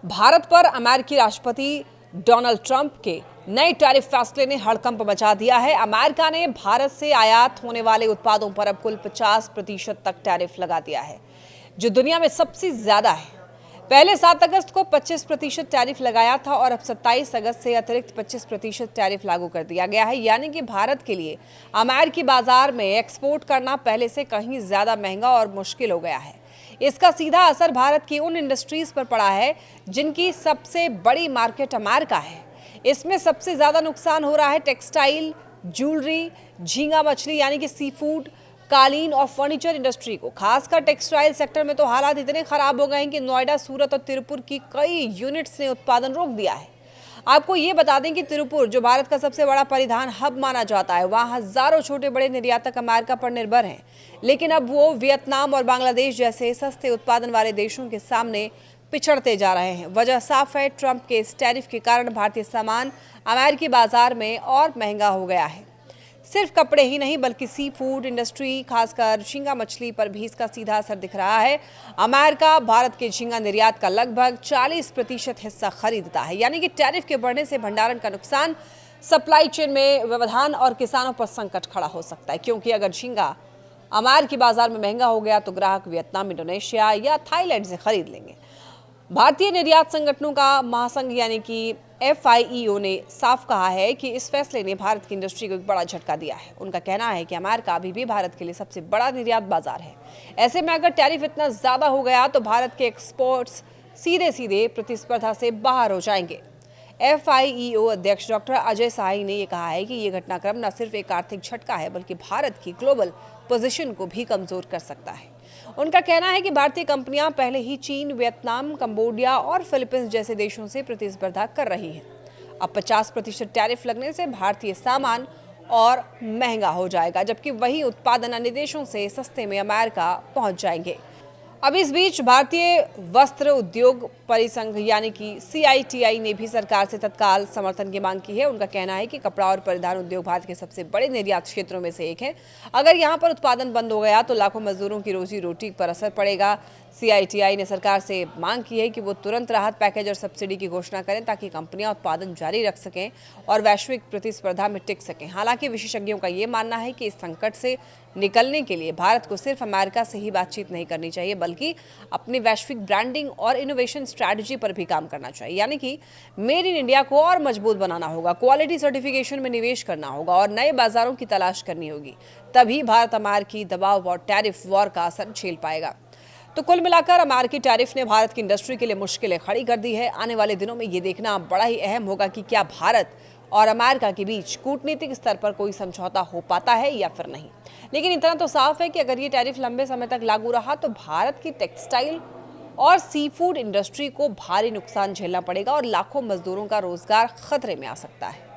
भारत पर अमेरिकी राष्ट्रपति डोनाल्ड ट्रंप के नए टैरिफ फैसले ने हड़कंप मचा दिया है। अमेरिका ने भारत से आयात होने वाले उत्पादों पर अब कुल 50% तक टैरिफ लगा दिया है, जो दुनिया में सबसे ज्यादा है। पहले 7 अगस्त को 25% टैरिफ लगाया था और अब 27 अगस्त से अतिरिक्त 25% टैरिफ लागू कर दिया गया है। यानी कि भारत के लिए अमेरिकी बाजार में एक्सपोर्ट करना पहले से कहीं ज्यादा महंगा और मुश्किल हो गया है। इसका सीधा असर भारत की उन इंडस्ट्रीज पर पड़ा है जिनकी सबसे बड़ी मार्केट अमेरिका है। इसमें सबसे ज्यादा नुकसान हो रहा है टेक्सटाइल, ज्वेलरी, झींगा मछली यानी कि सी फूड, कालीन और फर्नीचर इंडस्ट्री को। खासकर टेक्सटाइल सेक्टर में तो हालात इतने खराब हो गए हैं कि नोएडा, सूरत और तिरुपुर की कई यूनिट्स ने उत्पादन रोक दिया है। आपको ये बता दें कि तिरुपुर, जो भारत का सबसे बड़ा परिधान हब माना जाता है, वहाँ हजारों छोटे बड़े निर्यातक अमेरिका पर निर्भर हैं, लेकिन अब वो वियतनाम और बांग्लादेश जैसे सस्ते उत्पादन वाले देशों के सामने पिछड़ते जा रहे हैं। वजह साफ है, ट्रंप के इस टैरिफ के कारण भारतीय सामान अमेरिकी बाजार में और महंगा हो गया है। सिर्फ कपड़े ही नहीं बल्कि सी फूड इंडस्ट्री, खासकर झींगा मछली पर भी इसका सीधा असर दिख रहा है। अमेरिका भारत के झींगा निर्यात का लगभग 40% हिस्सा खरीदता है। यानी कि टैरिफ के बढ़ने से भंडारण का नुकसान, सप्लाई चेन में व्यवधान और किसानों पर संकट खड़ा हो सकता है, क्योंकि अगर झींगा अमेरिकी बाजार में महंगा हो गया तो ग्राहक वियतनाम, इंडोनेशिया या थाईलैंड से खरीद लेंगे। भारतीय निर्यात संगठनों का महासंघ यानी कि FIEO ने साफ कहा है कि इस फैसले ने भारत की इंडस्ट्री को एक बड़ा झटका दिया है। उनका कहना है कि अमेरिका अभी भी भारत के लिए सबसे बड़ा निर्यात बाजार है। ऐसे में अगर टैरिफ इतना ज्यादा हो गया तो भारत के एक्सपोर्ट्स सीधे सीधे प्रतिस्पर्धा से बाहर हो जाएंगे। FIEO अध्यक्ष डॉक्टर अजय साही ने यह कहा है कि यह घटनाक्रम न सिर्फ एक आर्थिक झटका है बल्कि भारत की ग्लोबल पोजीशन को भी कमजोर कर सकता है। उनका कहना है कि भारतीय कंपनियां पहले ही चीन, वियतनाम, कंबोडिया और फिलीपींस जैसे देशों से प्रतिस्पर्धा कर रही हैं। अब 50% टैरिफ लगने से भारतीय सामान और महंगा हो जाएगा, जबकि वही उत्पादन अन्य देशों से सस्ते में अमेरिका पहुंच जाएंगे। अब इस बीच भारतीय वस्त्र उद्योग परिसंघ यानी कि CITI ने भी सरकार से तत्काल समर्थन की मांग की है। उनका कहना है कि कपड़ा और परिधान उद्योग भारत के सबसे बड़े निर्यात क्षेत्रों में से एक है। अगर यहां पर उत्पादन बंद हो गया तो लाखों मजदूरों की रोजी रोटी पर असर पड़ेगा। CITI ने सरकार से मांग की है कि वो तुरंत राहत पैकेज और सब्सिडी की घोषणा करें ताकि कंपनियां उत्पादन जारी रख सकें और वैश्विक प्रतिस्पर्धा में टिक सकें। हालांकि विशेषज्ञों का ये मानना है कि इस संकट से निकलने के लिए भारत को सिर्फ अमेरिका से ही बातचीत नहीं करनी चाहिए बल्कि अपनी वैश्विक ब्रांडिंग और इनोवेशन स्ट्रैटेजी पर भी काम करना चाहिए। यानी कि मेड इन इंडिया को और मजबूत बनाना होगा, क्वालिटी सर्टिफिकेशन में निवेश करना होगा और नए बाजारों की तलाश करनी होगी। तभी भारत अमेरिकी दबाव और टैरिफ वॉर का असर झेल पाएगा। तो कुल मिलाकर अमेरिकी टैरिफ ने भारत की इंडस्ट्री के लिए मुश्किलें खड़ी कर दी है। आने वाले दिनों में ये देखना बड़ा ही अहम होगा कि क्या भारत और अमेरिका के बीच कूटनीतिक स्तर पर कोई समझौता हो पाता है या फिर नहीं। लेकिन इतना तो साफ है कि अगर ये टैरिफ लंबे समय तक लागू रहा तो भारत की टेक्सटाइल और सी फूड इंडस्ट्री को भारी नुकसान झेलना पड़ेगा और लाखों मजदूरों का रोजगार खतरे में आ सकता है।